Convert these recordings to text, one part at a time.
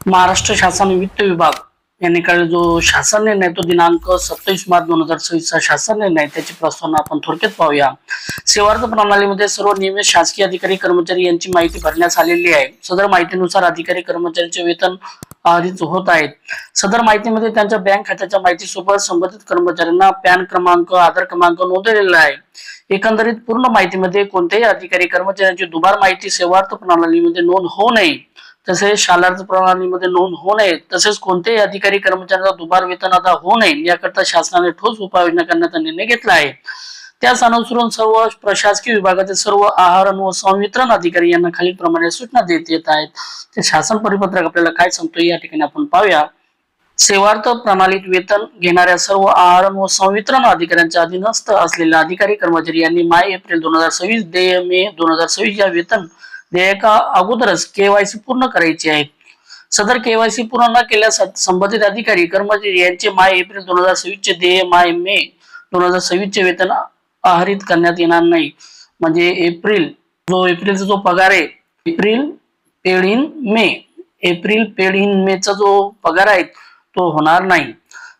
महाराष्ट्र शासन वित्त विभाग यांनी काल जो शासन निर्णय तो दिनांक 27 मार्च 2026 चा शासन निर्णय त्याची प्रस्तावना आपण थोडक्यात पाहूया। सेवार्थ प्रणालीमध्ये सर्व नियमित शासकीय अधिकारी कर्मचारी यांची माहिती भरण्यास आलेली आहे। सदर माहितीनुसार अधिकारी कर्मचाऱ्यांचे वेतन आधारित होत आहेत। सदर माहितीमध्ये त्यांच्या बँक खात्याच्या माहितीसोबत संबंधित कर्मचाऱ्यांना पॅन क्रमांक, आधार क्रमांक नोंदवलेला आहे। एकंदरीत पूर्ण माहितीमध्ये कोणत्याही अधिकारी कर्मचाऱ्यांची दुबार माहिती सेवार्थ प्रणालीमध्ये नोंद होऊ नये, तसेच शालार्थ प्रणालीमध्ये नोंद होऊ नये, तसेच कोणत्याही अधिकारी कर्मचाऱ्यांचा दुबार वेतन अदा होऊ नये याकरता शासनाने ठोस उपाययोजना करण्याचा निर्णय घेतला आहे। त्याच अनुसरून सर्व प्रशासकीय विभागातील सर्व आहार व संवितरण अधिकारी यांना खालीलप्रमाणे सूचना देत येत आहेत। ते शासन परिपत्रक आपल्याला काय सांगतो या ठिकाणी आपण पाहूया। सेवार्थ प्रणालीत वेतन घेणाऱ्या सर्व आहार व संवितरण अधिकाऱ्यांच्या अधीनस्थ असलेल्या अधिकारी कर्मचारी यांनी मार्च एप्रिल 2026 देय मे 2026 या वेतन देयका अगोदरच केवायसी पूर्ण करायची आहे। सदर केवायसी पूर्ण न केल्यास संबंधित अधिकारी कर्मचारी यांचे मार्च एप्रिल 2026 चे देय मार्च मे 2026 चे वेतन आहरित करण्यात येणार नाही। म्हणजे एप्रिलचा जो पगार आहे, एप्रिल पेड इन मे चा जो पगार आहे तो होणार नाही।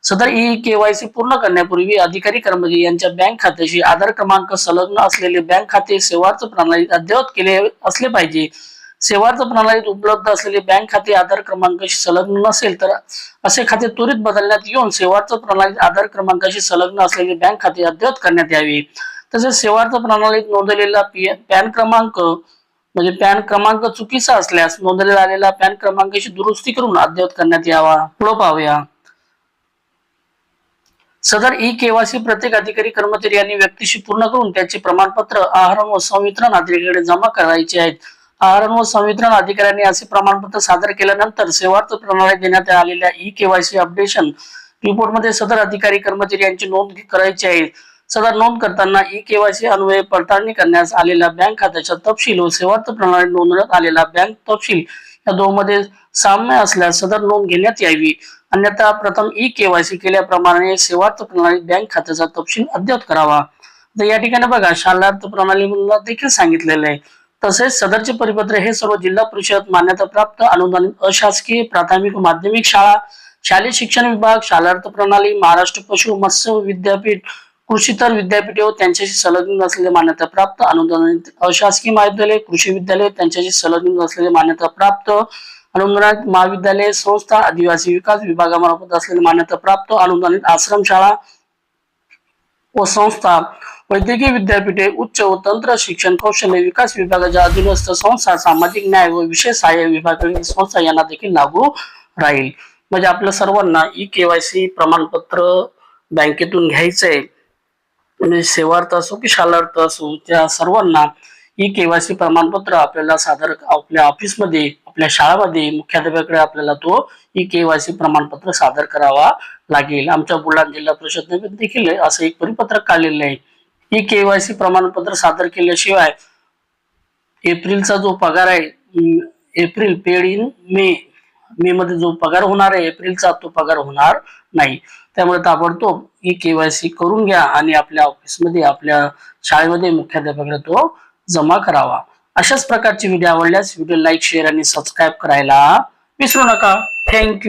सदर ई केवायसी पूर्ण करण्यापूर्वी अधिकारी कर्मचारी यांच्या बँक खात्याशी आधार क्रमांक संलग्न असलेले बँक खाते सेवार्थ प्रणालीत अद्ययावत केले असले पाहिजे। सेवार्थ प्रणालीत उपलब्ध असलेले बँक खाते आधार क्रमांकाशी संलग्न नसेल तर असे खाते त्वरित बदलण्यात येऊन सेवार्थ प्रणालीत आधार क्रमांकाशी संलग्न असलेले बँक खाते अद्ययावत करण्यात यावे। तसेच सेवार्थ प्रणालीत नोंदवलेला पॅन क्रमांक म्हणजे पॅन क्रमांक चुकीचा असल्यास नोंदवलेला आलेला पॅन क्रमांकाची दुरुस्ती करून अद्ययावत करण्यात यावा। पुढे पाहूया। सदर ई केवायसी प्रत्येक अधिकारी कर्मचारी यांनी व्यक्तीशी पूर्ण करून त्याचे प्रमाणपत्र आहार व संवितरण अधिकाऱ्याकडे जमा करायचे आहेत। आहार व संवितरण अधिकाऱ्यांनी असे प्रमाणपत्र सादर केल्यानंतर सेवार्थ प्रणालीत देण्यात आलेल्या ई केवायसी अपडेशन रिपोर्ट मध्ये सदर अधिकारी कर्मचारी यांची नोंद करायची आहे। सदर नोंद करताना ई केवायसी अन्वये पडताळणी करण्यास आलेल्या बँक खात्याचा तपशील व सेवार्थ प्रणालीत नोंदवण्यात आलेला बँक तपशील या दोनमध्ये साम्य असल्यास सदर नोंद घेण्यात यावी। अन्यथा प्रथम ई केवायसी केल्याप्रमाणे सेवार्थ प्रणालीत बँक खात्याचा तपशील अद्ययावत करावा। तर या ठिकाणी बघा शालार्थ प्रणालीला देखील सांगितलेलं आहे। तसेच सदरचे परिपत्र हे सर्व जिल्हा परिषद मान्यताप्राप्त अनुदानित अशासकीय प्राथमिक व माध्यमिक शाळा, शालेय शिक्षण विभाग, शालार्थ प्रणाली, महाराष्ट्र पशु मत्स्य विद्यापीठ, कृषीतर विद्यापीठे व त्यांच्याशी संलग्न असलेले मान्यताप्राप्त अनुदानित अशासकीय महाविद्यालय, कृषी विद्यालय, त्यांच्याशी संलग्न असलेले मान्यताप्राप्त अनुदानित महाविद्यालय, संस्था, आदिवासी विकास विभागामार्फत असलेले मान्यताप्राप्त अनुदानित आश्रमशाळा व संस्था, वैद्यकीय विद्यापीठे, उच्च व तंत्र शिक्षण कौशल्य विकास विभागाच्या अधीनस्थ संस्था, सामाजिक न्याय व विशेष सहाय्य विभागातील संस्था यांना देखील लागू राहील। म्हणजे आपल्या सर्वांना ई केवायसी प्रमाणपत्र बँकेतून घ्यायचंय, म्हणजे सेवार्थ असो की शालार्थ असो त्या सर्वांना ई केवायसी प्रमाणपत्र आपल्याला सादर आपल्या ऑफिसमध्ये, आपल्या शाळेमध्ये मुख्याध्यापकाकडे आपल्याला तो ई केवायसी प्रमाणपत्र सादर करावा लागेल। आमच्या बुलढाणा जिल्हा परिषदेने देखील असं एक परिपत्रक काढलेलं आहे। ई केवायसी प्रमाणपत्र सादर केल्याशिवाय एप्रिलचा जो पगार आहे, एप्रिल पेड इन मे मध्ये जो पगार होणार आहे एप्रिलचा तो पगार होणार नाही। त्यामुळे ताबडतोब ई केवायसी करून घ्या आणि आपल्या ऑफिसमध्ये, आपल्या शाळेमध्ये मुख्याध्यापकाकडे तो जमा करावा। अशाच प्रकारचे व्हिडिओ आवडल्यास व्हिडिओ लाईक, शेअर आणि सबस्क्राईब करायला विसरू नका। थँक्यू।